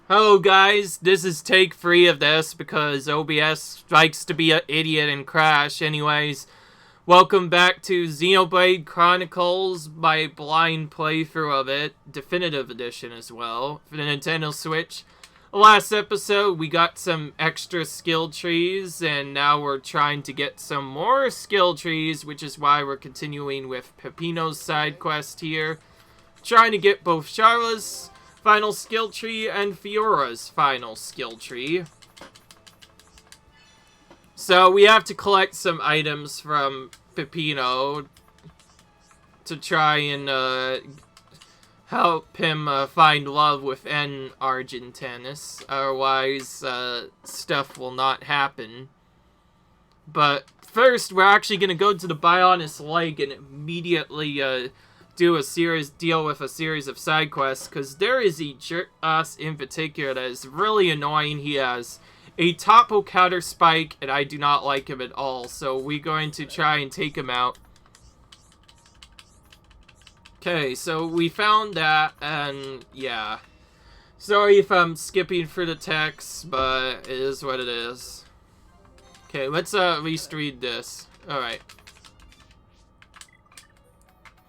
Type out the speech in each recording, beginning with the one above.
Hello guys, this is take 3 of this because OBS likes to be an idiot and crash. Anyways, welcome back to Xenoblade Chronicles, my blind playthrough of it, Definitive Edition as well, for the Nintendo Switch. Last episode we got some extra skill trees, and now we're trying to get some more skill trees, which is why we're continuing with Peppino's side quest here. Trying to get both Charla's final skill tree and Fiora's final skill tree. So we have to collect some items from Peppino to try and help him find love with N. Argentinus. Otherwise, stuff will not happen. But first, we're actually going to go to the Bionis Lake and immediately deal with a series of side quests, because there is a jerk-ass in particular that is really annoying. He has a topo counter spike, and I do not like him at all, so we're going to try and take him out. Okay, so we found that, and yeah. Sorry if I'm skipping through the text, but it is what it is. Okay, let's at least read this. Alright.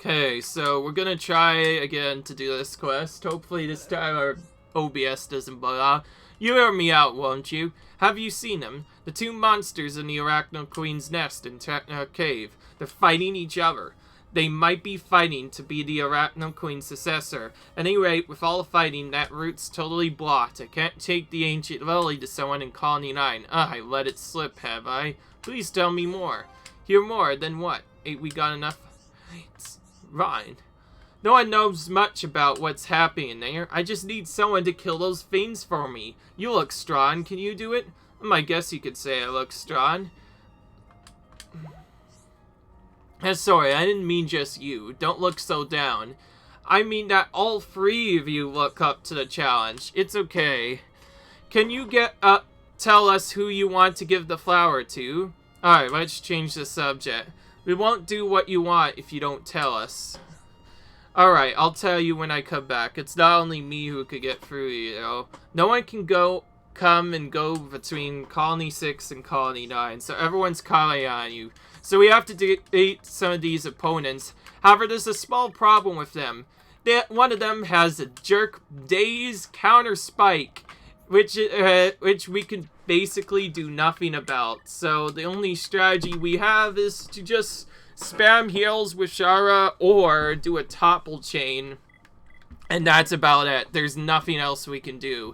Okay, so we're gonna try again to do this quest. Hopefully this time our OBS doesn't bug out. You hear me out, won't you? Have you seen them? The two monsters in the Arachno Queen's nest in Techno Cave. They're fighting each other. They might be fighting to be the Arachno Queen's successor. At any rate, with all the fighting, that route's totally blocked. I can't take the ancient lily to someone in Colony 9. I let it slip, have I? Please tell me more. Hear more, then what? Ain't we got enough? It's Ryan. No one knows much about what's happening there. I just need someone to kill those fiends for me. You look strong. Can you do it? I guess you could say I look strong. Sorry, I didn't mean just you. Don't look so down. I mean that all three of you look up to the challenge. It's okay. Can you tell us who you want to give the flower to? Alright, let's change the subject. We won't do what you want if you don't tell us. Alright, I'll tell you when I come back. It's not only me who could get through, you know. No one can come and go between Colony 6 and Colony 9, so everyone's counting on you. So we have to defeat some of these opponents. However, there's a small problem with them. One of them has a jerk daze counter spike, which we can basically do nothing about. So the only strategy we have is to just spam heals with Shara or do a topple chain, and that's about it. There's nothing else we can do.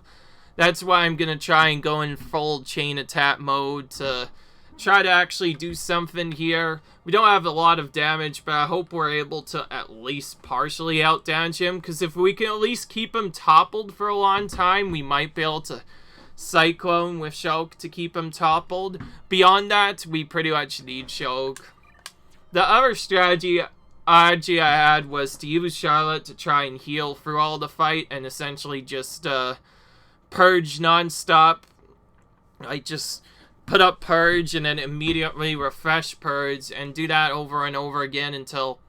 That's why I'm gonna try and go in full chain attack mode to try to actually do something here. We don't have a lot of damage, but I hope we're able to at least partially out damage him, because if we can at least keep him toppled for a long time, we might be able to Cyclone with Shulk to keep him toppled. Beyond that, we pretty much need Shulk. The other strategy I had was to use Charlotte to try and heal through all the fight and essentially just purge non-stop. I just put up purge and then immediately refresh purge and do that over and over again until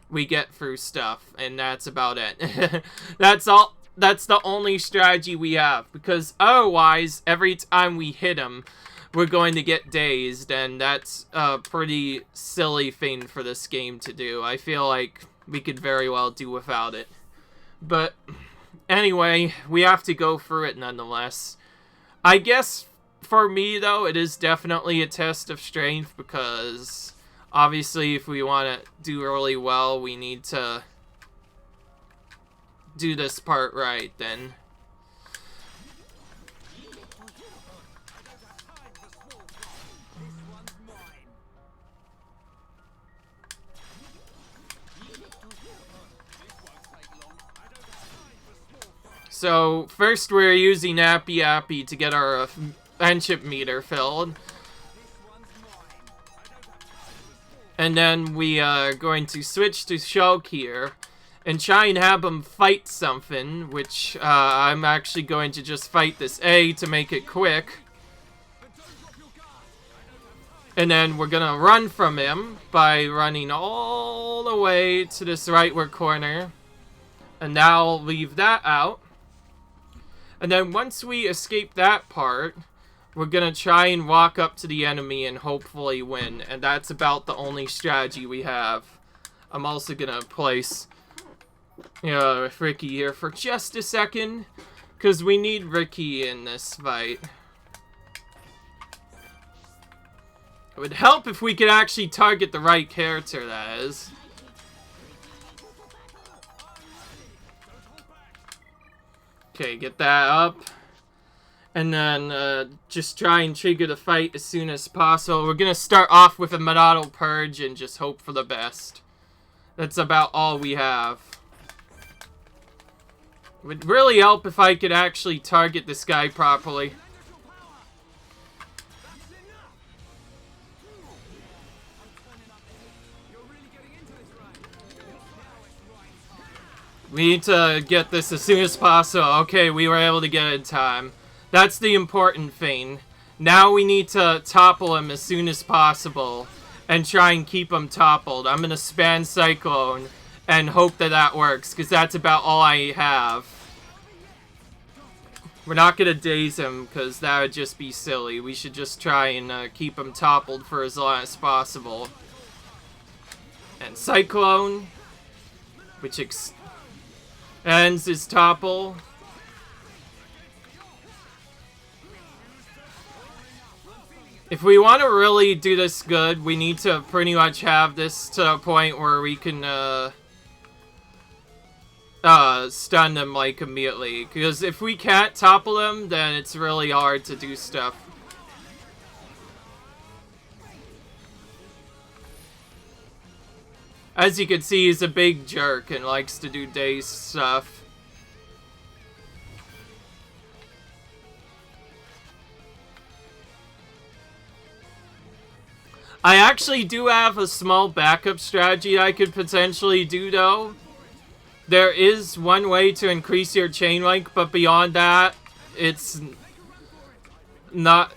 we get through stuff, and that's about it. That's all. That's the only strategy we have, because otherwise, every time we hit him, we're going to get dazed, and that's a pretty silly thing for this game to do. I feel like we could very well do without it. But anyway, we have to go through it nonetheless. I guess for me, though, it is definitely a test of strength, because obviously if we want to do really well, we need to do this part right, then. So, first we're using Appy Appy to get our friendship meter filled. And then we are going to switch to Shulk here and try and have him fight something, which I'm actually going to just fight this A to make it quick. And then we're gonna run from him by running all the way to this rightward corner. And now I'll leave that out. And then once we escape that part, we're gonna try and walk up to the enemy and hopefully win. And that's about the only strategy we have. I'm also gonna place Ricky here for just a second, because we need Ricky in this fight. It would help if we could actually target the right character, that is. Okay, get that up. And then just try and trigger the fight as soon as possible. We're gonna start off with a Monado Purge and just hope for the best. That's about all we have. It would really help if I could actually target this guy properly. We need to get this as soon as possible. Okay, we were able to get it in time. That's the important thing. Now we need to topple him as soon as possible and try and keep him toppled. I'm going to spam Cyclone and hope that that works, because that's about all I have. We're not going to daze him, because that would just be silly. We should just try and keep him toppled for as long as possible. And Cyclone, which ends his topple. If we want to really do this good, we need to pretty much have this to a point where we can stun them like immediately. Because if we can't topple them, then it's really hard to do stuff. As you can see, he's a big jerk and likes to do daze stuff. I actually do have a small backup strategy I could potentially do, though. There is one way to increase your chain link, but beyond that, it's not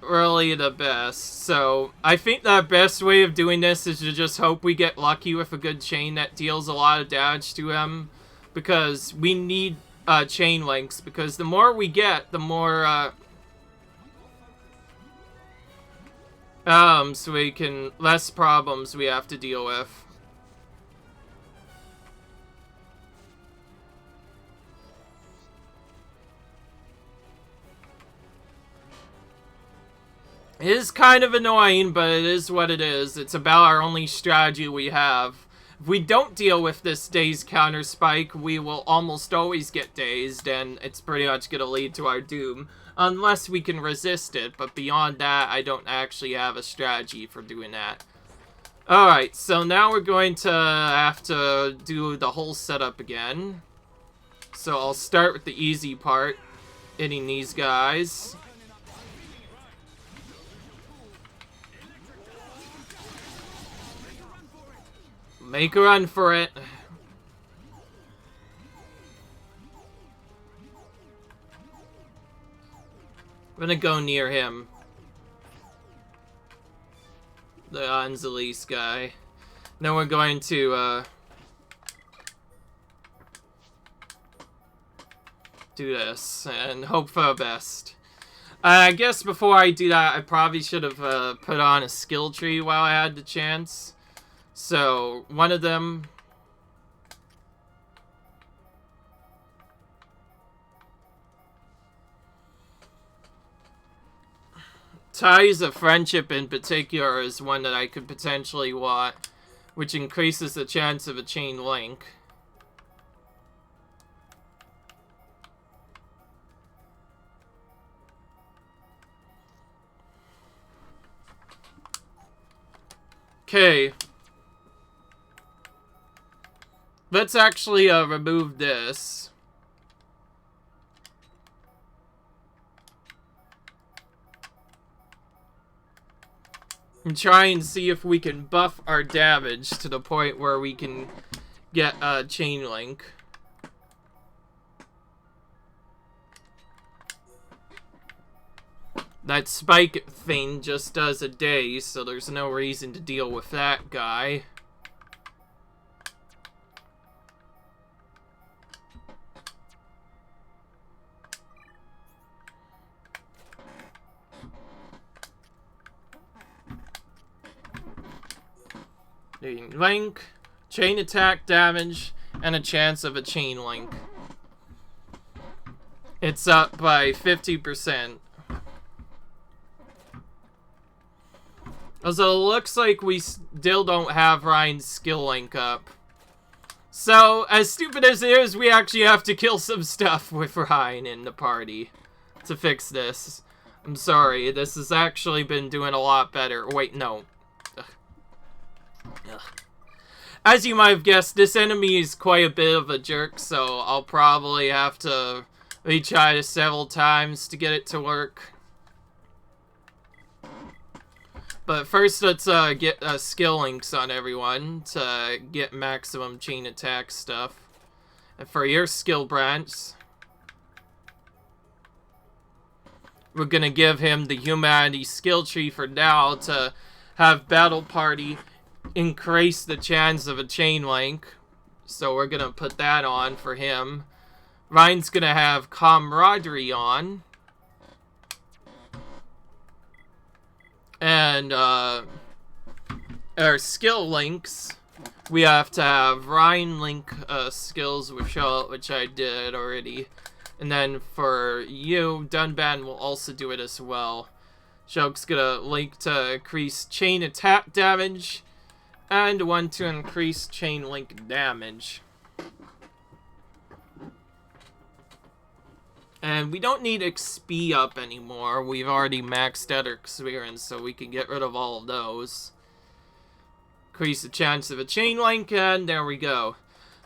really the best. So I think the best way of doing this is to just hope we get lucky with a good chain that deals a lot of damage to him, because we need chain links, because the more we get, the more so we can less problems we have to deal with. It is kind of annoying, but it is what it is. It's about our only strategy we have. If we don't deal with this daze counter spike, we will almost always get dazed, and it's pretty much going to lead to our doom. Unless we can resist it, but beyond that, I don't actually have a strategy for doing that. Alright, so now we're going to have to do the whole setup again. So I'll start with the easy part, hitting these guys. Make a run for it. I'm gonna go near him. The Angelis guy. Then we're going to do this and hope for the best. I guess before I do that, I probably should have put on a skill tree while I had the chance. So, one of them... Ties of Friendship in particular is one that I could potentially want, which increases the chance of a chain link. Okay. Let's actually remove this. And try and see if we can buff our damage to the point where we can get a chain link. That spike thing just does a day, so there's no reason to deal with that guy. The link, chain attack damage, and a chance of a chain link. It's up by 50%. Also, it looks like we still don't have Ryan's skill link up. So, as stupid as it is, we actually have to kill some stuff with Ryan in the party to fix this. I'm sorry, this has actually been doing a lot better. Wait, no. Ugh. Ugh. As you might have guessed, this enemy is quite a bit of a jerk, so I'll probably have to retry it several times to get it to work. But first, let's get skill links on everyone to get maximum chain attack stuff. And for your skill branch, we're gonna give him the humanity skill tree for now to have battle party increase the chance of a chain link. So we're gonna put that on for him. Ryan's gonna have camaraderie on. And our skill links, we have to have Ryan link skills with Charlotte, which I did already. And then for you, Dunban will also do it as well. Shulk's gonna link to increase chain attack damage, and one to increase chain link damage. And we don't need XP up anymore. We've already maxed out our experience, so we can get rid of all of those. Increase the chance of a chain link, and there we go.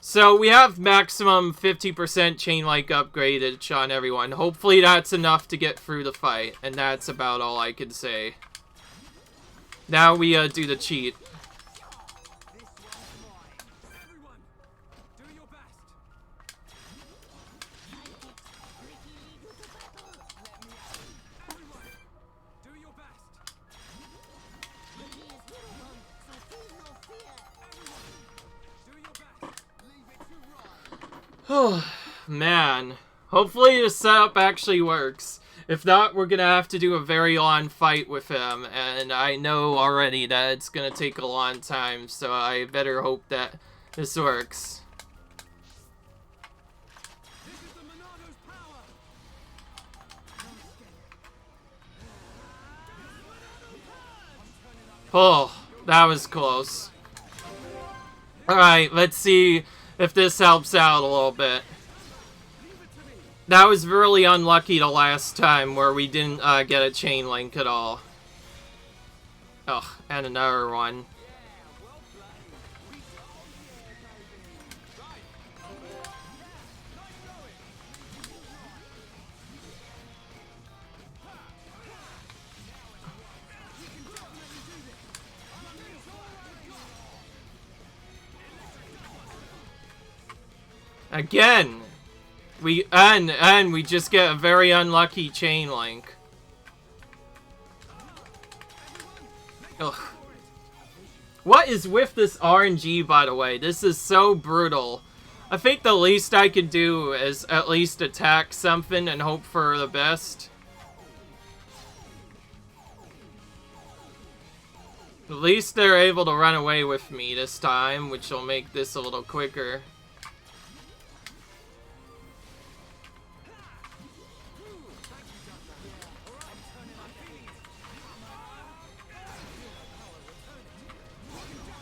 So we have maximum 50% chain link upgraded on everyone. Hopefully that's enough to get through the fight, and that's about all I can say. Now we do the cheat. Oh, man. Hopefully the setup actually works. If not, we're gonna have to do a very long fight with him, and I know already that it's gonna take a long time, so I better hope that this works. Oh, that was close. Alright, let's see if this helps out a little bit. That was really unlucky the last time where we didn't get a chain link at all. Oh, and another one. Again, we just get a very unlucky chain link. Ugh. What is with this RNG, by the way? This is so brutal. I think the least I could do is at least attack something and hope for the best. At least they're able to run away with me this time, which will make this a little quicker.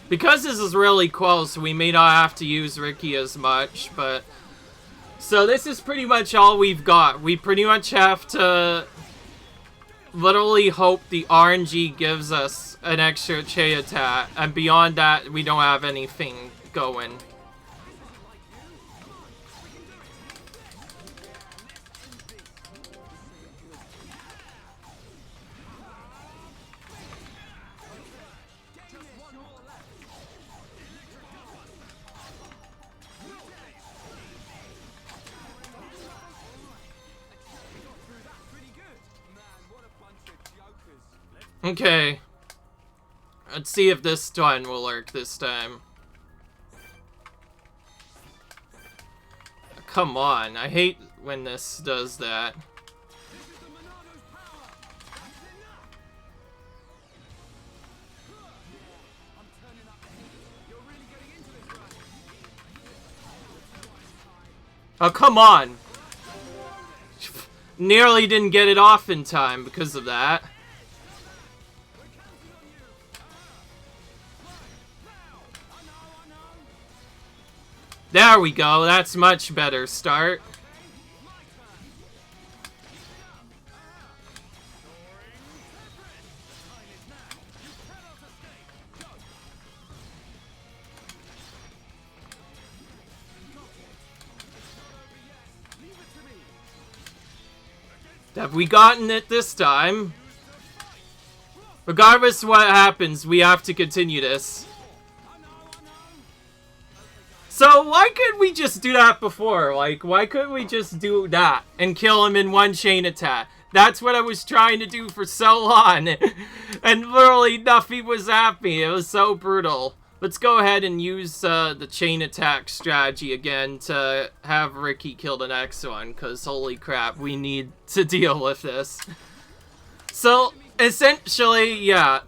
Because this is really close, we may not have to use Ricky as much, but... So this is pretty much all we've got. We pretty much have to literally hope the RNG gives us an extra chain attack, and beyond that, we don't have anything going. Okay. Let's see if this one will work this time. Come on, I hate when this does that. Oh, come on! Nearly didn't get it off in time because of that. There we go, that's much better start. Have we gotten it this time? Regardless of what happens, we have to continue this. So why couldn't we just do that before? Like, why couldn't we just do that and kill him in one chain attack? That's what I was trying to do for so long. And literally nothing was happy. It was so brutal. Let's go ahead and use the chain attack strategy again to have Ricky kill the next one. Because holy crap, we need to deal with this. So, essentially, yeah,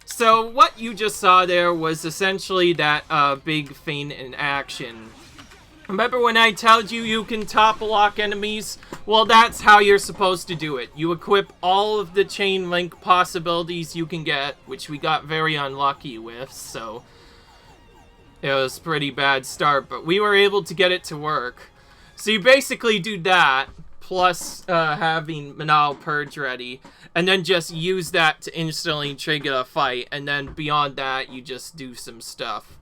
so what you just saw there was essentially that big feint in action. Remember when I told you you can top lock enemies? Well, that's how you're supposed to do it. You equip all of the chain link possibilities you can get, which we got very unlucky with, so it was a pretty bad start, but we were able to get it to work. So you basically do that, plus having Manal Purge ready, and then just use that to instantly trigger a fight, and then beyond that, you just do some stuff.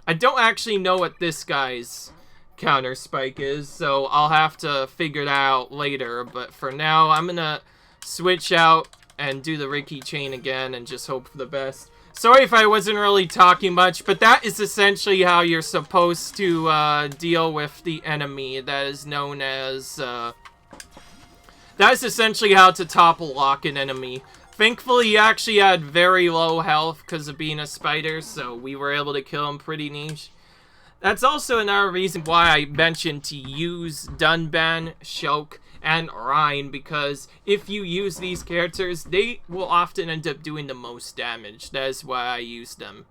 I don't actually know what this guy's counter spike is, so I'll have to figure that out later, but for now, I'm gonna switch out and do the Ricky chain again and just hope for the best. Sorry if I wasn't really talking much, but that is essentially how you're supposed to deal with the enemy. That is known as, that's essentially how to topple lock an enemy. Thankfully, he actually had very low health because of being a spider, so we were able to kill him pretty niche. That's also another reason why I mentioned to use Dunban, Shulk, and Ryan, because if you use these characters, they will often end up doing the most damage. That is why I use them.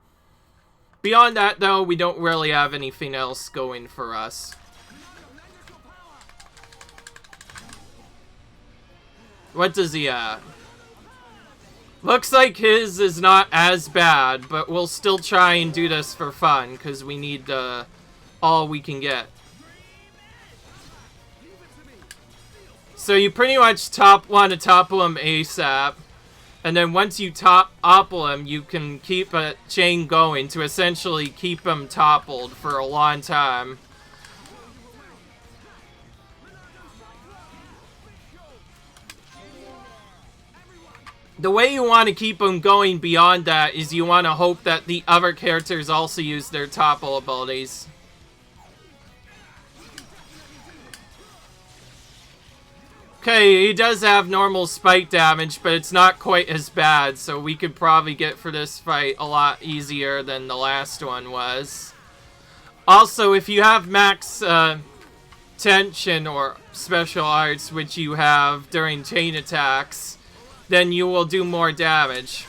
Beyond that, though, we don't really have anything else going for us. What does he have? Looks like his is not as bad, but we'll still try and do this for fun, because we need all we can get. So you pretty much want to topple him ASAP, and then once you topple him, you can keep a chain going to essentially keep him toppled for a long time. The way you want to keep them going beyond that is you want to hope that the other characters also use their topple abilities. Okay, he does have normal spike damage, but it's not quite as bad, so we could probably get for this fight a lot easier than the last one was. Also, if you have max tension or special arts, which you have during chain attacks, then you will do more damage.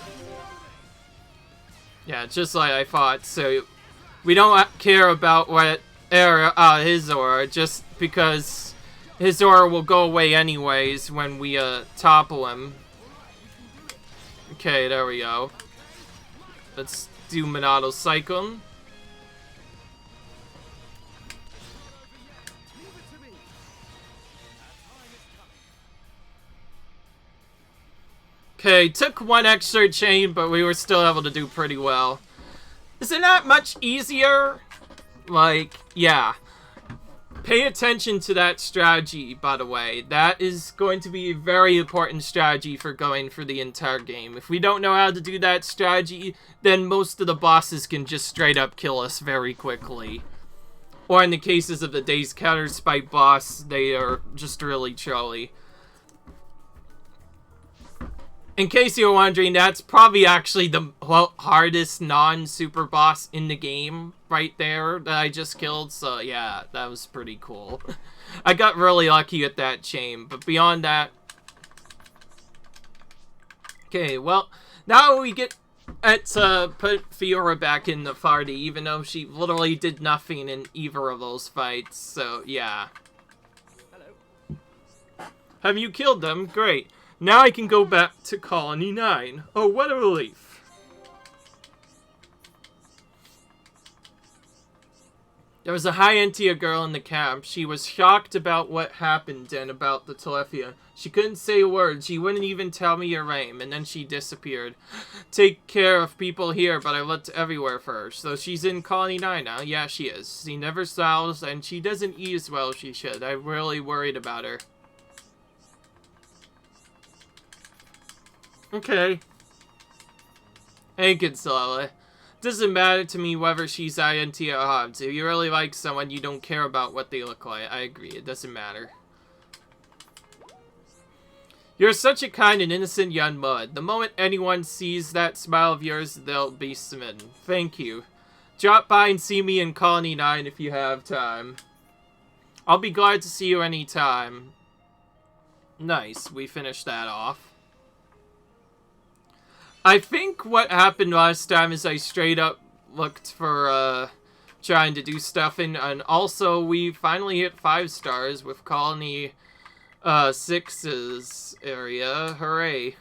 Yeah, just like I thought. So we don't care about what era his aura, just because his aura will go away anyways when we topple him. Okay, there we go. Let's do Monado Cyclone. Okay, took one extra chain, but we were still able to do pretty well. Is it not much easier? Like, yeah. Pay attention to that strategy, by the way. That is going to be a very important strategy for going for the entire game. If we don't know how to do that strategy, then most of the bosses can just straight up kill us very quickly. Or in the cases of the Day's Counter Spike boss, they are just really trolly. In case you're wondering, that's probably actually the hardest non-super boss in the game right there that I just killed. So yeah, that was pretty cool. I got really lucky at that chain, but beyond that... Okay, well, now we get Let's put Fiora back in the party, even though she literally did nothing in either of those fights, so yeah. Hello. Have you killed them? Great. Now I can go back to Colony 9. Oh, what a relief. There was a high-Entia girl in the camp. She was shocked about what happened and about the Telethia. She couldn't say a word. She wouldn't even tell me her name, and then she disappeared. Take care of people here, but I looked everywhere for her. So she's in Colony 9 now? Yeah, she is. She never smiles, and she doesn't eat as well as she should. I'm really worried about her. Okay. Hey, Consola. Doesn't matter to me whether she's INT or Hobbs. If you really like someone, you don't care about what they look like. I agree. It doesn't matter. You're such a kind and innocent young mud. The moment anyone sees that smile of yours, they'll be smitten. Thank you. Drop by and see me in Colony 9 if you have time. I'll be glad to see you anytime. Nice. We finished that off. I think what happened last time is I straight up looked for, trying to do stuff, and also we finally hit 5 stars with Colony, 6's area. Hooray.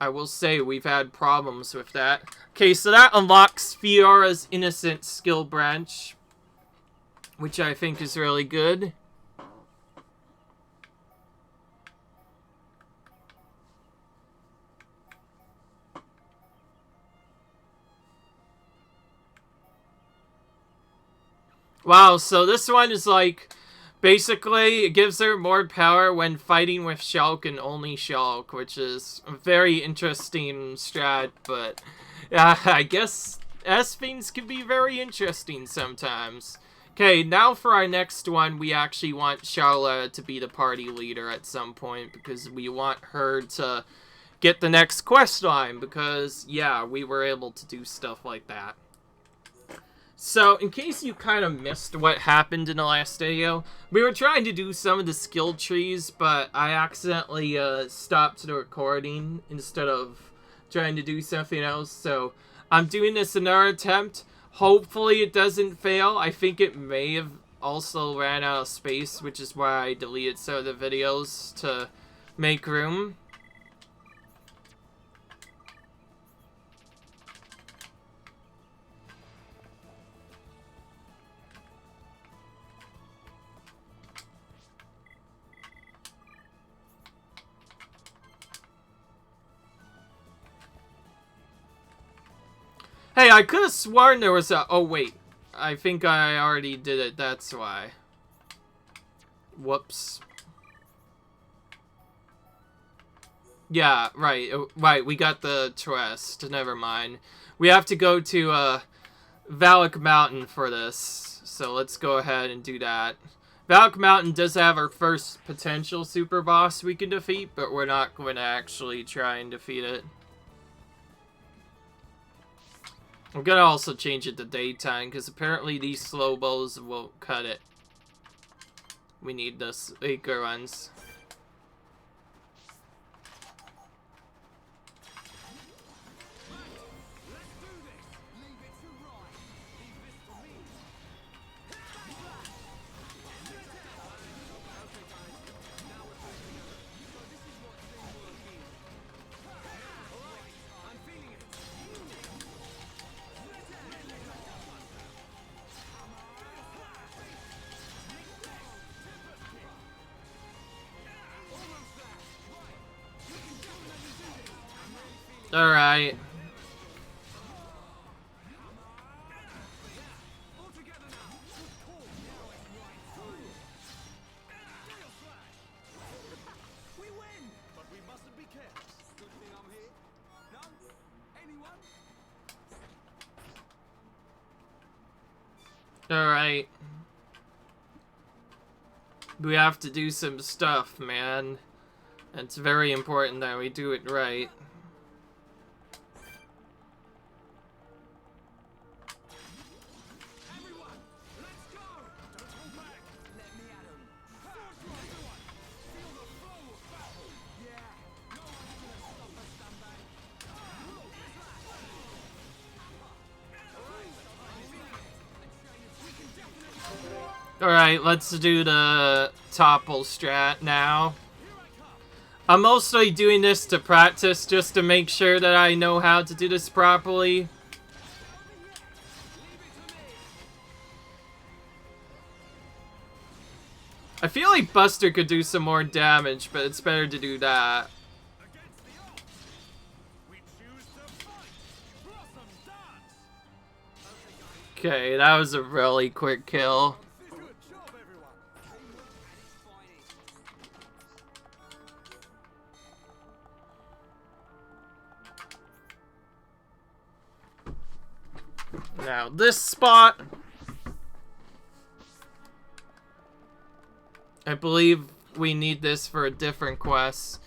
I will say we've had problems with that. Okay, so that unlocks Fiora's Innocent skill branch, which I think is really good. Wow, so this one is like, basically, it gives her more power when fighting with Shulk and only Shulk, which is a very interesting strat, but I guess S-Fiends can be very interesting sometimes. Okay, now for our next one, we actually want Charla to be the party leader at some point, because we want her to get the next quest line, because, yeah, we were able to do stuff like that. So, in case you kind of missed what happened in the last video, we were trying to do some of the skill trees, but I accidentally stopped the recording instead of trying to do something else, so I'm doing this another attempt. Hopefully it doesn't fail. I think it may have also ran out of space, which is why I deleted some of the videos to make room. Hey, I could have sworn there was a... Oh, wait. I think I already did it. That's why. Whoops. Yeah, right. Right, we got the quest. Never mind. We have to go to Valak Mountain for this. So let's go ahead and do that. Valak Mountain does have our first potential super boss we can defeat, but we're not going to actually try and defeat it. I'm gonna also change it to daytime, because apparently these slow bows won't cut it. We need the speaker ones. Alright. Alright. We have to do some stuff, man. It's very important that we do it right. Alright, let's do the topple strat now. I'm mostly doing this to practice, just to make sure that I know how to do this properly. I feel like Buster could do some more damage, but it's better to do that. Okay, that was a really quick kill. Now this spot, I believe we need this for a different quest.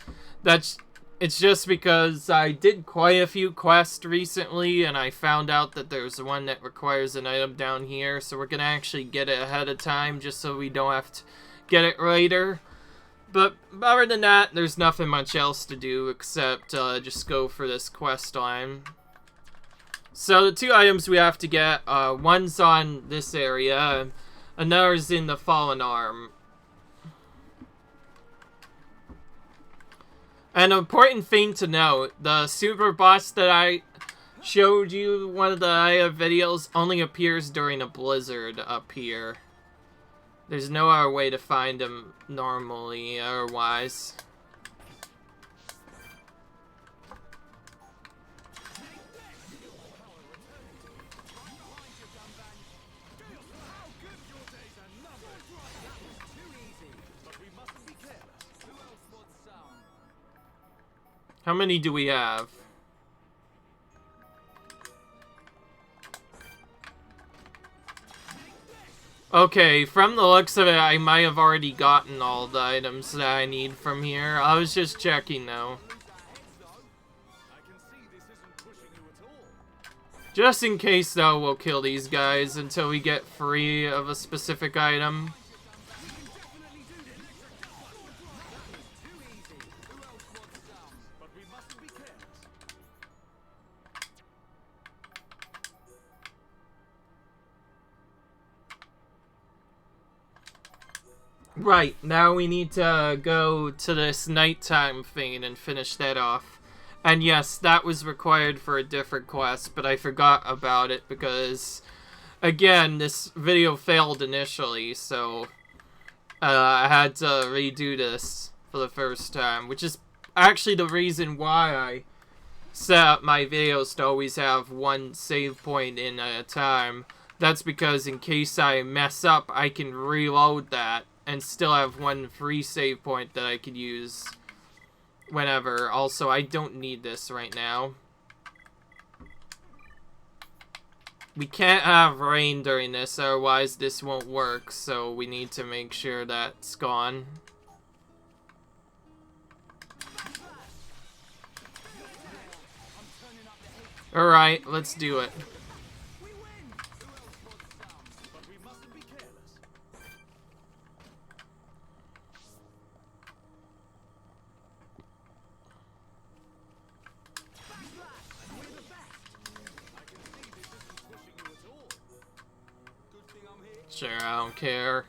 It's just because I did quite a few quests recently, and I found out that there's one that requires an item down here, so we're gonna actually get it ahead of time, just so we don't have to get it later. But other than that, there's nothing much else to do except just go for this quest line. So the two items we have to get, one's on this area, another's in the Fallen Arm. An important thing to note, the super boss that I showed you one of the videos only appears during a blizzard up here. There's no other way to find him normally otherwise. How many do we have? Okay, from the looks of it, I might have already gotten all the items that I need from here. I was just checking, though. Just in case, though, we'll kill these guys until we get free of a specific item. Right, now we need to go to this nighttime thing and finish that off. And yes, that was required for a different quest, but I forgot about it because, again, this video failed initially, so I had to redo this for the first time, which is actually the reason why I set up my videos to always have one save point in at a time. That's because in case I mess up, I can reload that and still have one free save point that I could use whenever. Also, I don't need this right now. We can't have rain during this, otherwise this won't work, so we need to make sure that's gone. Alright, let's do it. Sure, I don't care.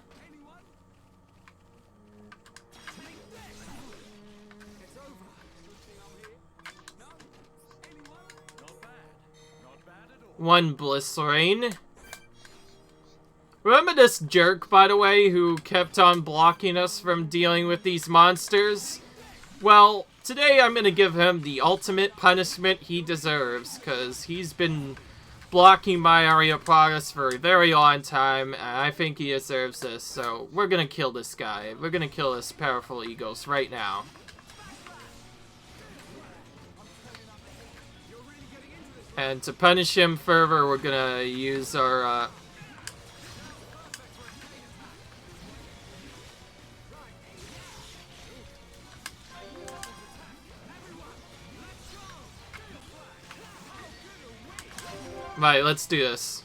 One bliss rain. Remember this jerk, by the way, who kept on blocking us from dealing with these monsters? Well, today I'm gonna give him the ultimate punishment he deserves, because he's been blocking my area of progress for a very long time, and I think he deserves this, so we're gonna kill this guy. We're gonna kill this powerful Eagles right now. And to punish him further, we're gonna use our, Right, let's do this.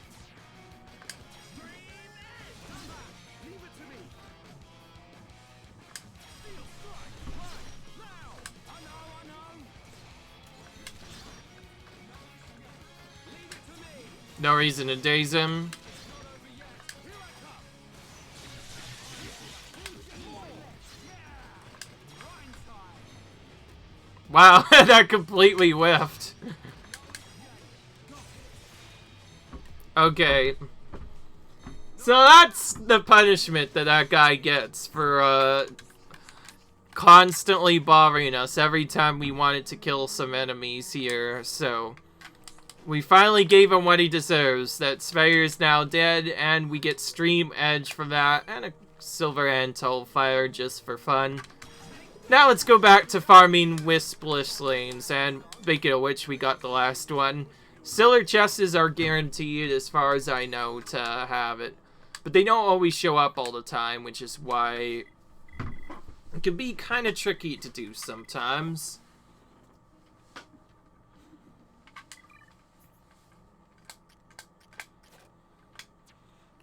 No reason to daze him. Wow, that completely whiffed. Okay. So that's the punishment that that guy gets for, constantly bothering us every time we wanted to kill some enemies here, so... We finally gave him what he deserves. That Spire is now dead, and we get Stream Edge for that, and a Silver Antle Fire just for fun. Now let's go back to farming Wisplish lanes, and speaking of which, we got the last one. Silver chests are guaranteed, as far as I know, to have it. But they don't always show up all the time, which is why it can be kind of tricky to do sometimes.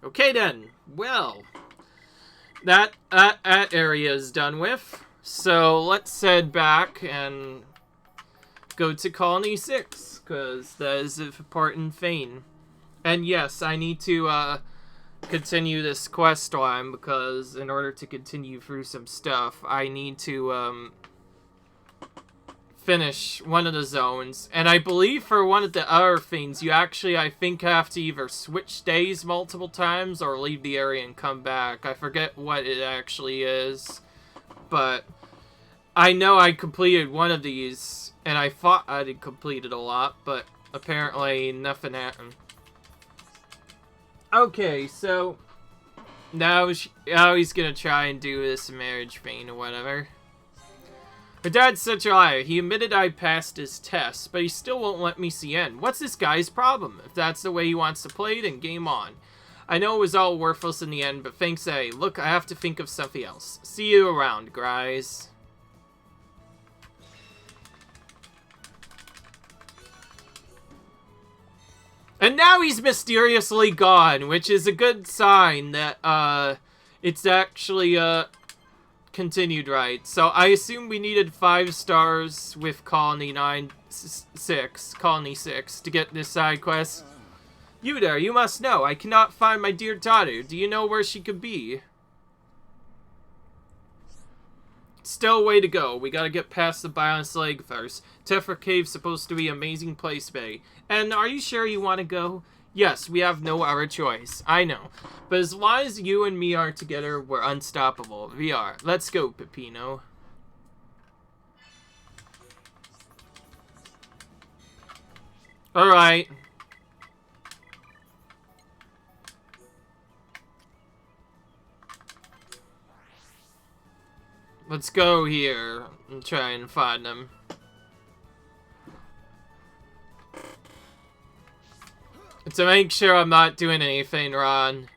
Okay then, well, that area is done with, so let's head back and go to Colony 6, because that is an important thing. And yes, I need to continue this quest line, because in order to continue through some stuff, I need to finish one of the zones. And I believe for one of the other things, you actually, I think, have to either switch days multiple times or leave the area and come back. I forget what it actually is, but I know I completed one of these, and I thought I had completed a lot, but apparently nothing happened. Okay, so now he's gonna try and do this marriage thing or whatever. Her dad's such a liar. He admitted I passed his test, but he still won't let me see in. What's this guy's problem? If that's the way he wants to play, then game on. I know it was all worthless in the end, but thanks, A. Look, I have to think of something else. See you around, guys. And now he's mysteriously gone, which is a good sign that, it's actually, continued right. So I assume we needed 5 stars with Colony 6 to get this side quest. You there, you must know. I cannot find my dear daughter. Do you know where she could be? Still a way to go. We gotta get past the Bionis Lake first. Tephra Cave's supposed to be an amazing place, Bay. And are you sure you want to go? Yes, we have no other choice. I know. But as long as you and me are together, we're unstoppable. We are. Let's go, Peppino. Alright. Let's go here and try and find them. To make sure I'm not doing anything wrong.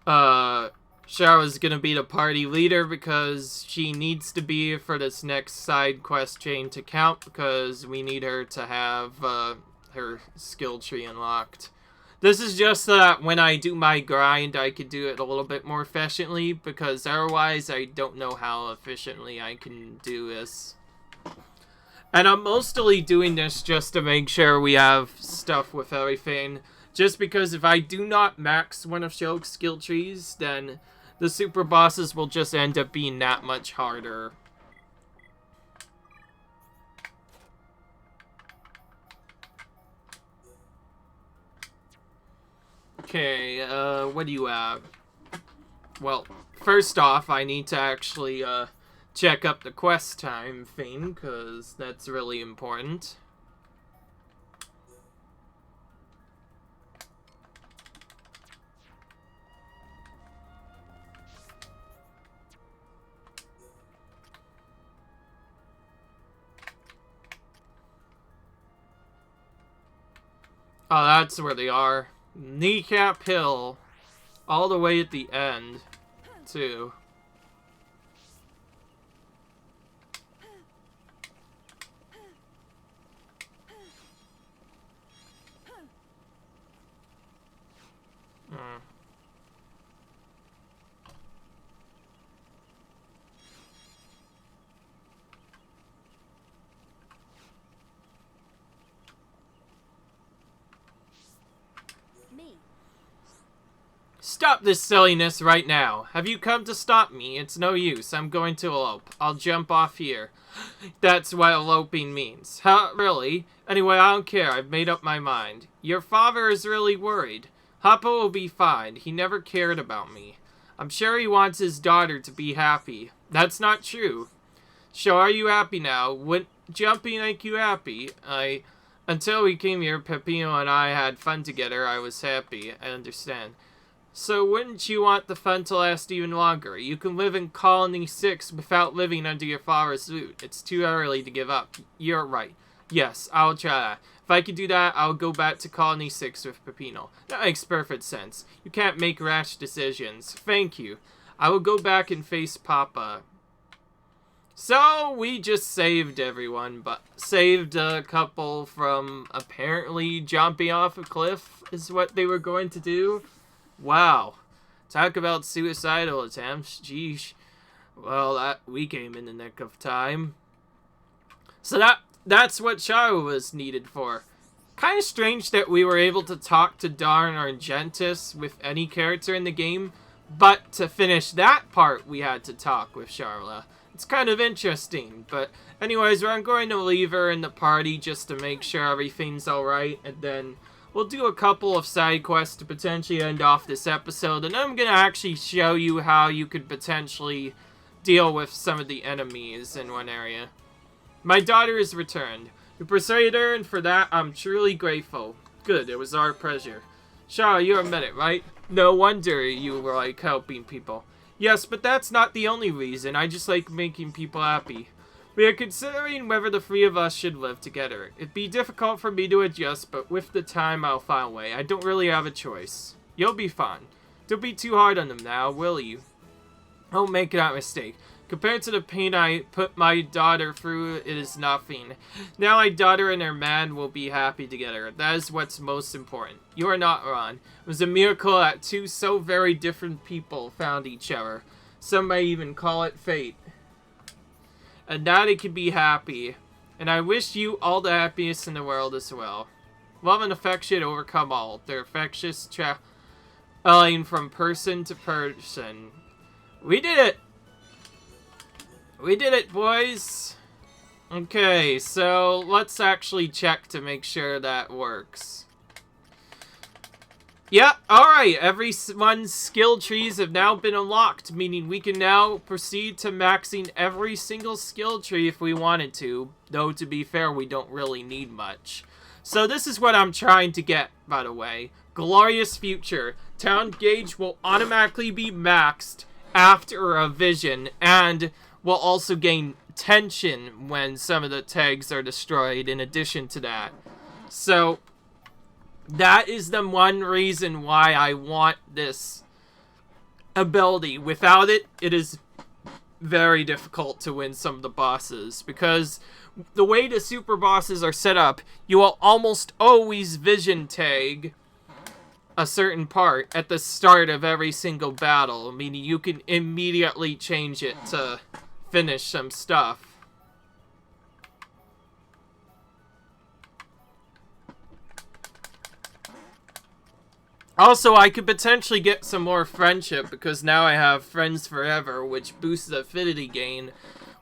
Shara's gonna be the party leader because she needs to be for this next side quest chain to count, because we need her to have her skill tree unlocked. This is just so that when I do my grind, I could do it a little bit more efficiently, because otherwise I don't know how efficiently I can do this. And I'm mostly doing this just to make sure we have stuff with everything. Just because if I do not max one of Shulk's skill trees, then the super bosses will just end up being that much harder. Okay, what do you have? Well, first off, I need to actually, check up the quest time thing, because that's really important. Oh, that's where they are. Kneecap Hill. All the way at the end, too. Stop this silliness right now. Have you come to stop me? It's no use. I'm going to elope. I'll jump off here. That's what eloping means. Huh? Really? Anyway, I don't care. I've made up my mind. Your father is really worried. Hoppa will be fine. He never cared about me. I'm sure he wants his daughter to be happy. That's not true. So are you happy now? Wouldn't jumping make you happy? Until we came here, Peppino and I had fun together. I was happy. I understand. So wouldn't you want the fun to last even longer? You can live in Colony 6 without living under your father's roof. It's too early to give up. You're right. Yes, I'll try that. If I could do that, I'll go back to Colony 6 with Peppino. That makes perfect sense. You can't make rash decisions. Thank you. I will go back and face Papa. So, we just saved everyone, but saved a couple from apparently jumping off a cliff is what they were going to do. Wow. Talk about suicidal attempts. Geesh. Well, we came in the nick of time. So that's what Charo was needed for. Kind of strange that we were able to talk to Darn Argentis with any character in the game, but to finish that part, we had to talk with Charla. It's kind of interesting, but anyways, I'm going to leave her in the party just to make sure everything's alright, and then we'll do a couple of side quests to potentially end off this episode, and I'm going to actually show you how you could potentially deal with some of the enemies in one area. My daughter is returned. You persuaded her, and for that, I'm truly grateful. Good, it was our pleasure. Shaw, you're a medic, right? No wonder you were like helping people. Yes, but that's not the only reason. I just like making people happy. We are considering whether the three of us should live together. It'd be difficult for me to adjust, but with the time, I'll find a way. I don't really have a choice. You'll be fine. Don't be too hard on them now, will you? Don't make that mistake. Compared to the pain I put my daughter through, it is nothing. Now my daughter and her man will be happy together. That is what's most important. You are not wrong. It was a miracle that two so very different people found each other. Some may even call it fate. And that it can be happy. And I wish you all the happiness in the world as well. Love and affection overcome all. They're infectious, traveling from person to person. We did it! We did it, boys! Okay, so let's actually check to make sure that works. Yeah, alright, everyone's skill trees have now been unlocked, meaning we can now proceed to maxing every single skill tree if we wanted to, though to be fair, we don't really need much. So this is what I'm trying to get, by the way. Glorious future. Town gauge will automatically be maxed after a vision, and will also gain tension when some of the tags are destroyed in addition to that. So, that is the one reason why I want this ability. Without it, it is very difficult to win some of the bosses, because the way the super bosses are set up, you will almost always vision tag a certain part at the start of every single battle, meaning you can immediately change it to finish some stuff. Also, I could potentially get some more friendship because now I have Friends Forever, which boosts affinity gain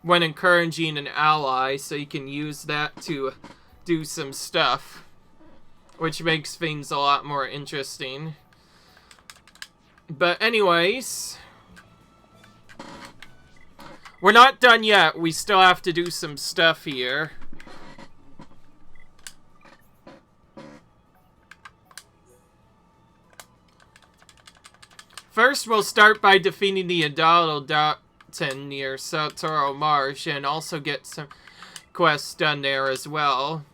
when encouraging an ally, so you can use that to do some stuff, which makes things a lot more interesting. But anyways, we're not done yet. We still have to do some stuff here. First, we'll start by defeating the Adalto near Sotoro Marsh and also get some quests done there as well,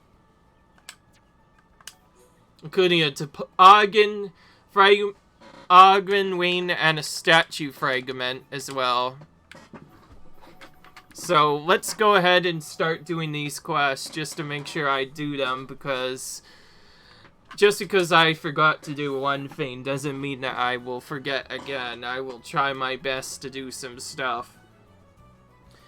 including a toboggan wing and a statue fragment as well. So let's go ahead and start doing these quests just to make sure I do them, because just because I forgot to do one thing doesn't mean that I will forget again. I will try my best to do some stuff.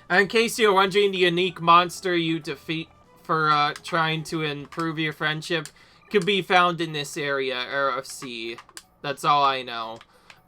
And in case you're wondering, the unique monster you defeat for trying to improve your friendship could be found in this area, RFC. That's all I know.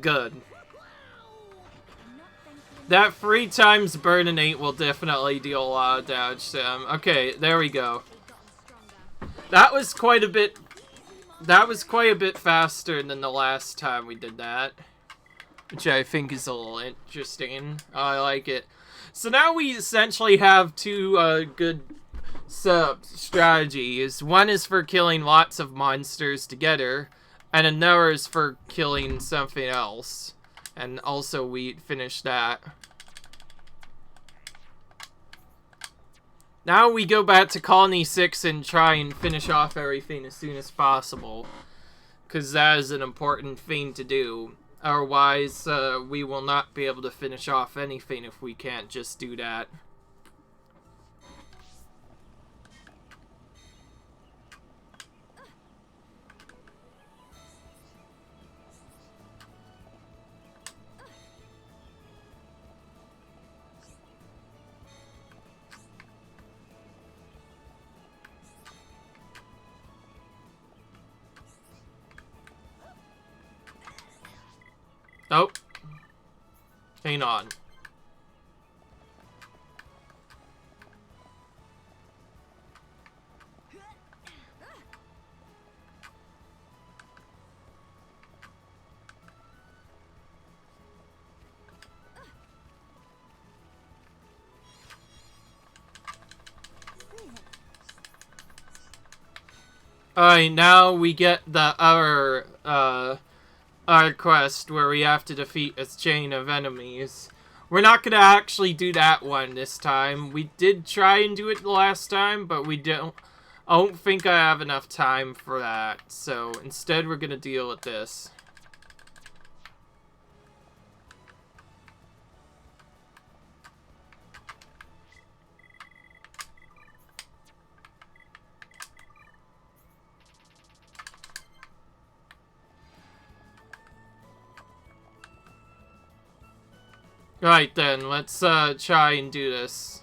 Good. That 3 times burn 8 will definitely deal a lot of damage to him. Okay, there we go. That was quite a bit faster than the last time we did that. Which I think is a little interesting. I like it. So now we essentially have 2 good strategies. One is for killing lots of monsters together, and another is for killing something else. And also we finished that. Now we go back to Colony 6 and try and finish off everything as soon as possible. Because that is an important thing to do. Otherwise, we will not be able to finish off anything if we can't just do that. Oh. Hang on. Alright, now we get the other, our quest where we have to defeat a chain of enemies. We're not gonna actually do that one this time. We did try and do it the last time, but I don't think I have enough time for that. So instead we're gonna deal with this. Right then, let's try and do this.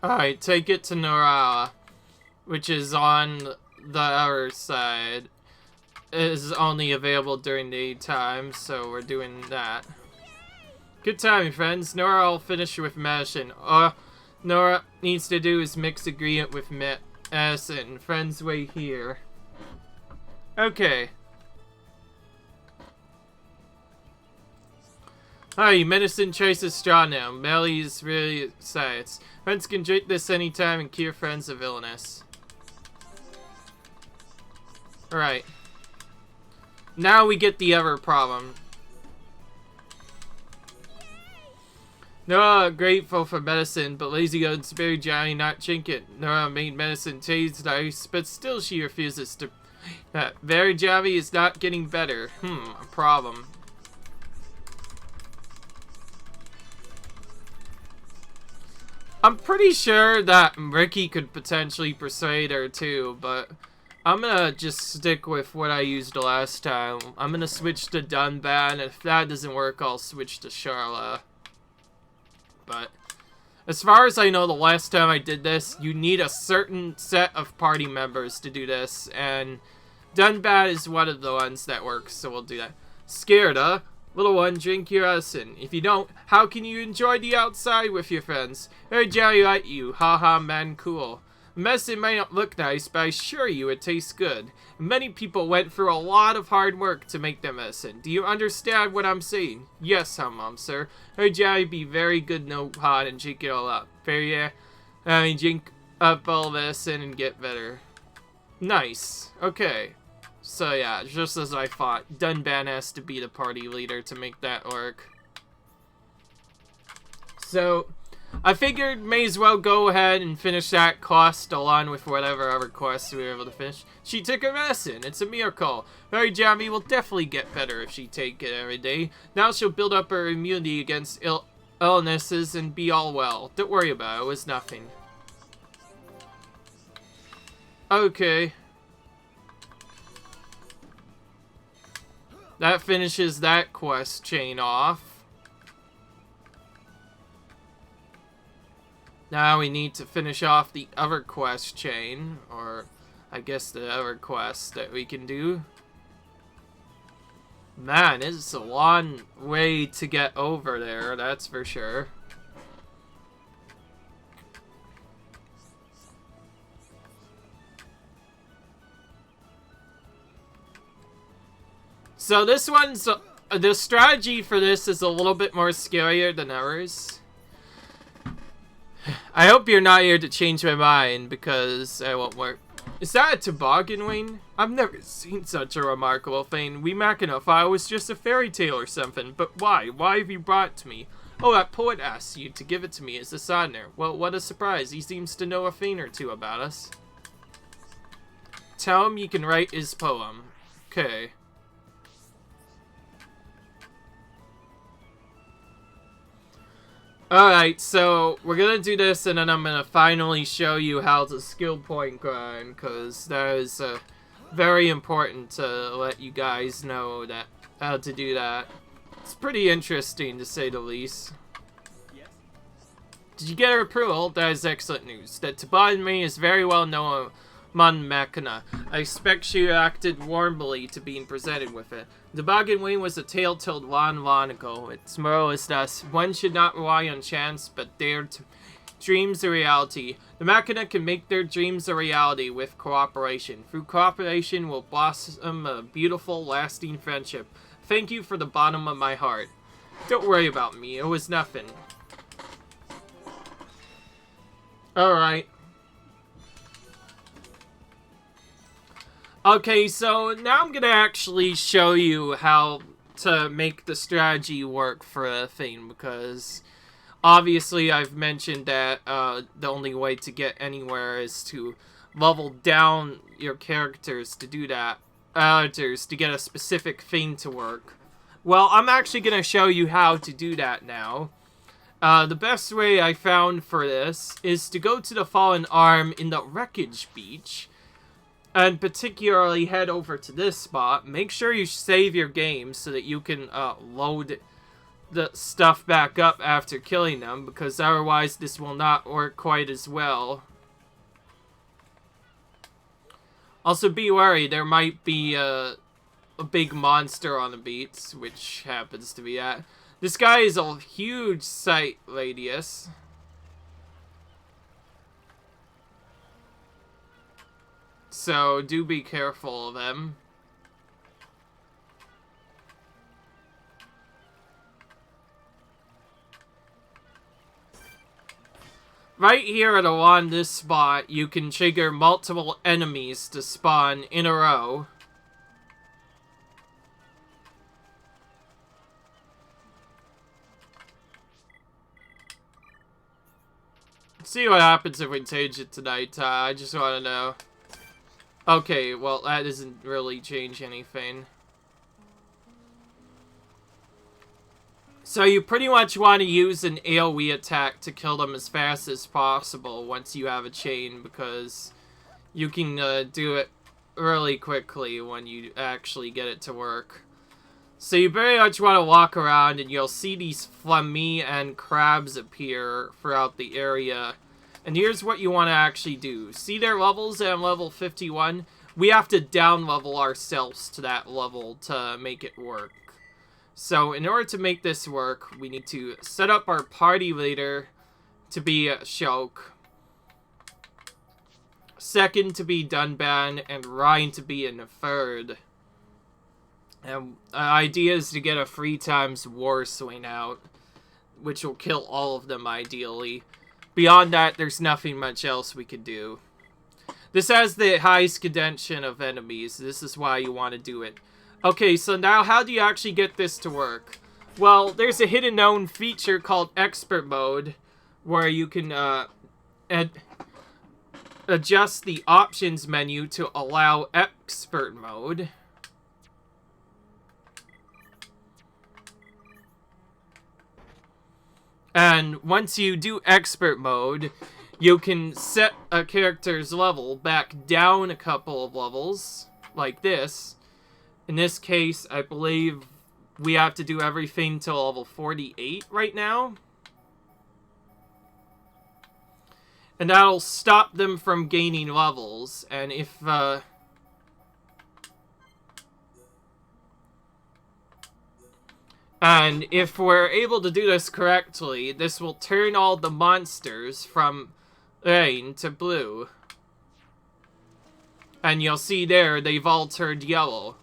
Alright, take it to Nora, which is on the other side. It is only available during daytime, so we're doing that. Good time, friends. Nora will finish with medicine. All Nora needs to do is mix ingredient with medicine. Friends, wait here. Okay. Hi, medicine choice is strong now. Melly is really excited. Friends can drink this anytime and cure friends of illness. Alright. Now we get the other problem. Nora grateful for medicine, but Lazy Goat's very jolly not drink it. Nora made medicine taste nice, but still she refuses to. Very jolly is not getting better. A problem. I'm pretty sure that Ricky could potentially persuade her too, but I'm gonna just stick with what I used last time. I'm gonna switch to Dunban, and if that doesn't work, I'll switch to Charla. But as far as I know, the last time I did this, you need a certain set of party members to do this, and Dunban is one of the ones that works, so we'll do that. Scared, huh? Little one, drink your medicine. If you don't, how can you enjoy the outside with your friends? Very jolly like you. Haha, man, cool. Medicine may not look nice, but I assure you it tastes good. Many people went through a lot of hard work to make their medicine. Do you understand what I'm saying? Yes, Mom, sir. Her jolly be very good, no hot, and drink it all up. Very, drink up all medicine and get better. Nice. Okay. So yeah, just as I thought, Dunban has to be the party leader to make that work. So I figured may as well go ahead and finish that quest along with whatever other quests we were able to finish. She took her medicine. It's a miracle. Very Jammy will definitely get better if she take it every day. Now she'll build up her immunity against illnesses and be all well. Don't worry about it. It was nothing. Okay. That finishes that quest chain off. Now we need to finish off the other quest chain, or I guess the other quest that we can do. Man, it's a long way to get over there, that's for sure. So this one's, the strategy for this is a little bit more scarier than ours. I hope you're not here to change my mind, because I won't work. Is that a toboggan, Wayne? I've never seen such a remarkable thing. We Machina thought it was just a fairy tale or something, but why? Why have you brought it to me? Oh, that poet asked you to give it to me as a souvenir. Well, what a surprise. He seems to know a thing or two about us. Tell him you can write his poem. Okay. Alright, so we're gonna do this, and then I'm gonna finally show you how to skill point grind, because that is very important to let you guys know that how to do that. It's pretty interesting, to say the least. Did you get her approval? That is excellent news. That toboggan is very well known among Machina. I expect she acted warmly to being presented with it. The toboggan wing was a tale told long ago. Its moral is thus: one should not rely on chance, but dare to dreams a reality. The Machina can make their dreams a reality with cooperation. Through cooperation will blossom a beautiful, lasting friendship. Thank you from the bottom of my heart. Don't worry about me. It was nothing. Alright. Okay, so now I'm gonna actually show you how to make the strategy work for a thing, because obviously I've mentioned that the only way to get anywhere is to level down your characters to do that, to get a specific thing to work. Well, I'm actually gonna show you how to do that now. The best way I found for this is to go to the Fallen Arm in the Wreckage Beach, and particularly head over to this spot. Make sure you save your game so that you can load the stuff back up after killing them, because otherwise this will not work quite as well. Also be wary, there might be a big monster on the beach, which happens to be that. This guy is a huge sight radius. So, do be careful of them. Right here at along this spot, you can trigger multiple enemies to spawn in a row. Let's see what happens if we change it tonight. I just want to know. Okay, well, that doesn't really change anything. So you pretty much want to use an AoE attack to kill them as fast as possible once you have a chain, because you can do it really quickly when you actually get it to work. So you very much want to walk around, and you'll see these flammy and crabs appear throughout the area. And here's what you want to actually do. See their levels? I'm level 51. We have to down level ourselves to that level to make it work. So in order to make this work, we need to set up our party leader to be Shulk. Second to be Dunban, and Ryan to be in third. And the idea is to get a 3 times war swing out, which will kill all of them ideally. Beyond that, there's nothing much else we could do. This has the highest contention of enemies. This is why you want to do it. Okay, so now how do you actually get this to work? Well, there's a hidden known feature called Expert Mode, where you can adjust the options menu to allow Expert Mode. And once you do Expert Mode, you can set a character's level back down a couple of levels, like this. In this case, I believe we have to do everything till level 48 right now. And that'll stop them from gaining levels. And if, we're able to do this correctly, this will turn all the monsters from green to blue. And you'll see there, they've all turned yellow.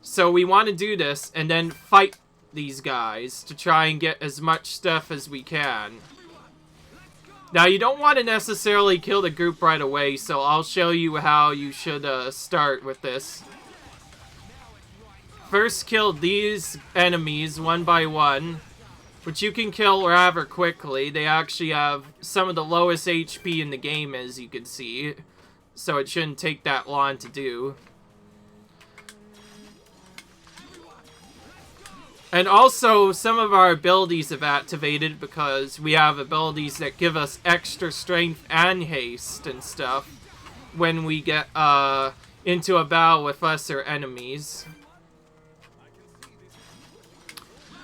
So we want to do this and then fight these guys to try and get as much stuff as we can. Now, you don't want to necessarily kill the group right away, so I'll show you how you should start with this. First, kill these enemies one by one, which you can kill rather quickly. They actually have some of the lowest HP in the game, as you can see, so it shouldn't take that long to do. And also, some of our abilities have activated because we have abilities that give us extra strength and haste and stuff when we get into a battle with lesser enemies.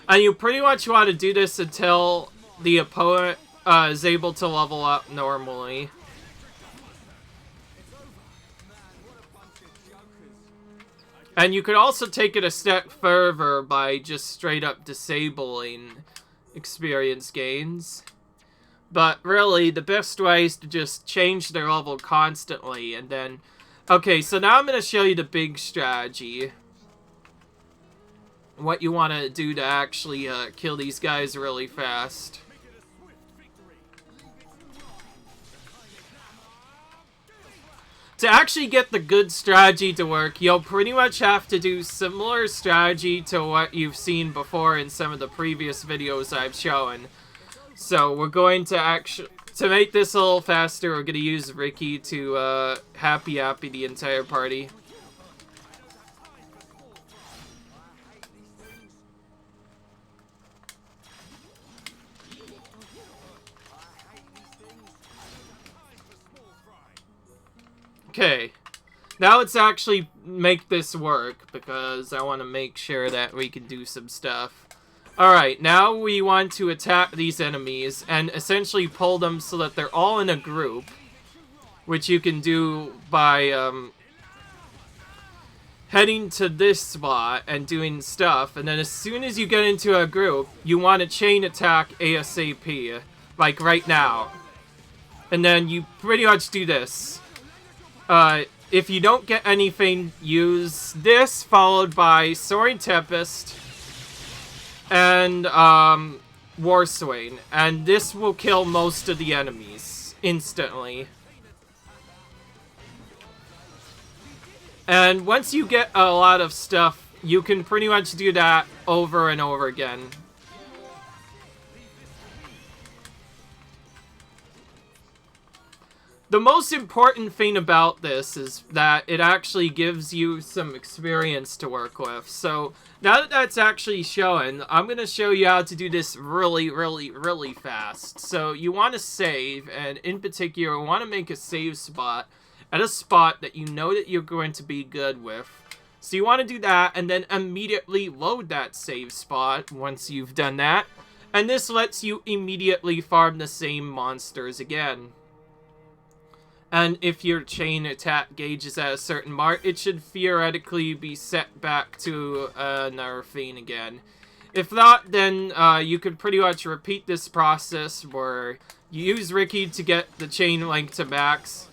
And you pretty much want to do this until the opponent is able to level up normally. And you could also take it a step further by just straight up disabling experience gains. But really, the best way is to just change their level constantly and then... Okay, so now I'm going to show you the big strategy. What you want to do to actually kill these guys really fast. To actually get the good strategy to work, you'll pretty much have to do similar strategy to what you've seen before in some of the previous videos I've shown. So we're going to to make this a little faster, we're going to use Ricky to happy the entire party. Okay, now let's actually make this work, because I want to make sure that we can do some stuff. Alright, now we want to attack these enemies, and essentially pull them so that they're all in a group, which you can do by heading to this spot and doing stuff, and then as soon as you get into a group, you want to chain attack ASAP, like right now. And then you pretty much do this. If you don't get anything, use this, followed by Soaring Tempest, and, War Swain. And this will kill most of the enemies, instantly. And once you get a lot of stuff, you can pretty much do that over and over again. The most important thing about this is that it actually gives you some experience to work with. So now that that's actually shown, I'm going to show you how to do this really, really fast. So you want to save, and in particular, you want to make a save spot at a spot that you know that you're going to be good with. So you want to do that, and then immediately load that save spot once you've done that. And this lets you immediately farm the same monsters again. And if your chain attack gauge is at a certain mark, it should theoretically be set back to another thing again. If not, then you could pretty much repeat this process where you use Ricky to get the chain length to max.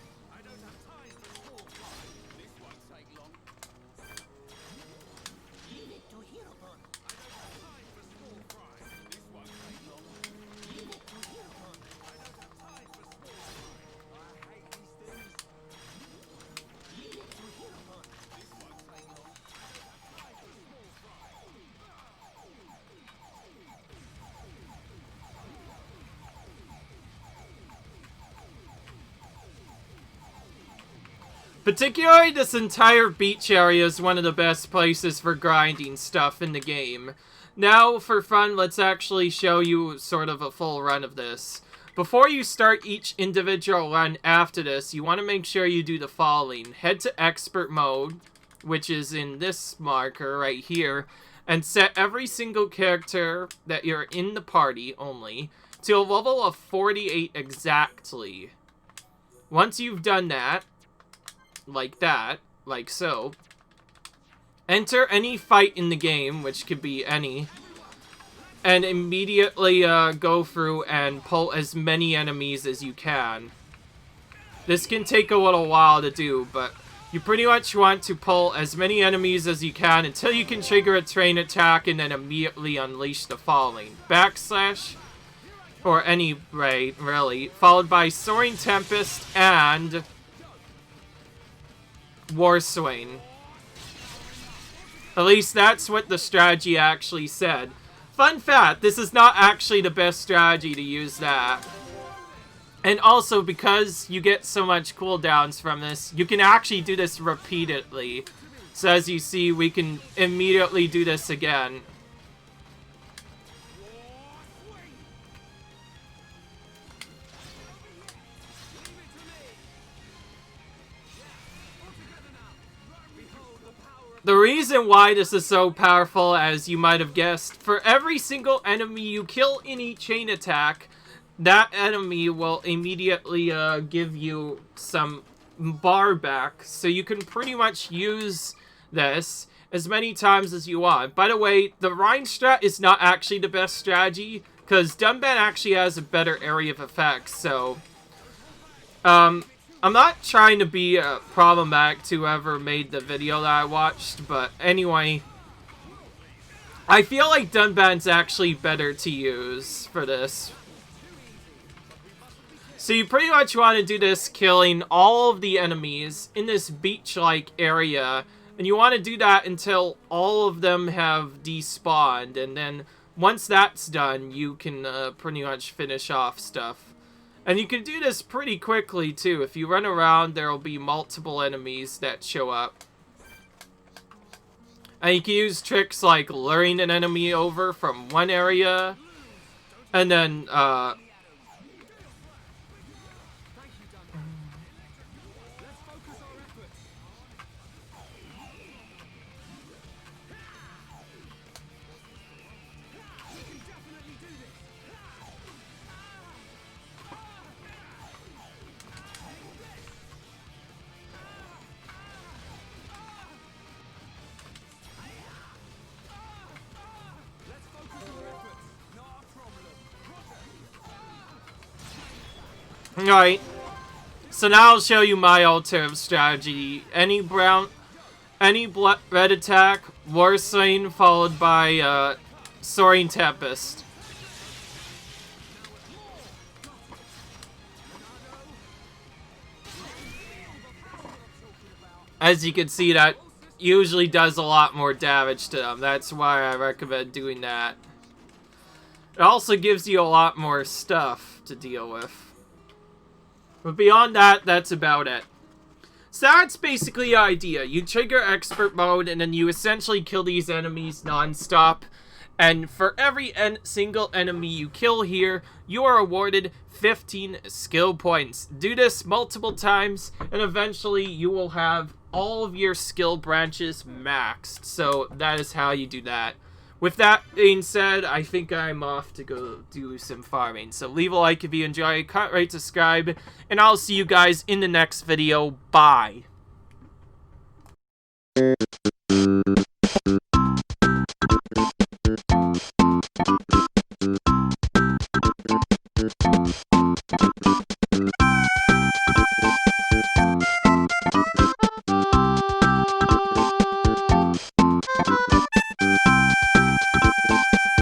Particularly, this entire beach area is one of the best places for grinding stuff in the game. Now, for fun, let's actually show you sort of a full run of this. Before you start each individual run after this, you want to make sure you do the following. Head to Expert Mode, which is in this marker right here, and set every single character that you're in the party only to a level of 48 exactly. Once you've done that, like so, enter any fight in the game, which could be any, and immediately go through and pull as many enemies as you can. This can take a little while to do, but you pretty much want to pull as many enemies as you can until you can trigger a train attack and then immediately unleash the following. Backslash, or any ray, really, followed by Soaring Tempest and War Swain. At least that's what the strategy actually said. Fun fact, this is not actually the best strategy to use that. And also, because you get so much cooldowns from this, you can actually do this repeatedly. So as you see, we can immediately do this again. The reason why this is so powerful, as you might have guessed, for every single enemy you kill in each chain attack, that enemy will immediately give you some bar back, so you can pretty much use this as many times as you want. By the way, the Rhine strat is not actually the best strategy, because Dunban actually has a better area of effects, so I'm not trying to be problematic to whoever made the video that I watched, but anyway, I feel like Dunban's actually better to use for this. So you pretty much want to do this killing all of the enemies in this beach-like area, and you want to do that until all of them have despawned, and then once that's done, you can pretty much finish off stuff. And you can do this pretty quickly, too. If you run around, there will be multiple enemies that show up. And you can use tricks like luring an enemy over from one area, and then, alright, so now I'll show you my alternative strategy. Any red attack, War Swain, followed by Soaring Tempest. As you can see, that usually does a lot more damage to them. That's why I recommend doing that. It also gives you a lot more stuff to deal with. But beyond that, that's about it. So that's basically the idea. You trigger expert mode, and then you essentially kill these enemies non-stop. And for every single enemy you kill here, you are awarded 15 skill points. Do this multiple times, and eventually you will have all of your skill branches maxed. So that is how you do that. With that being said, I think I'm off to go do some farming. So leave a like if you enjoy, comment, rate, subscribe, and I'll see you guys in the next video. Bye.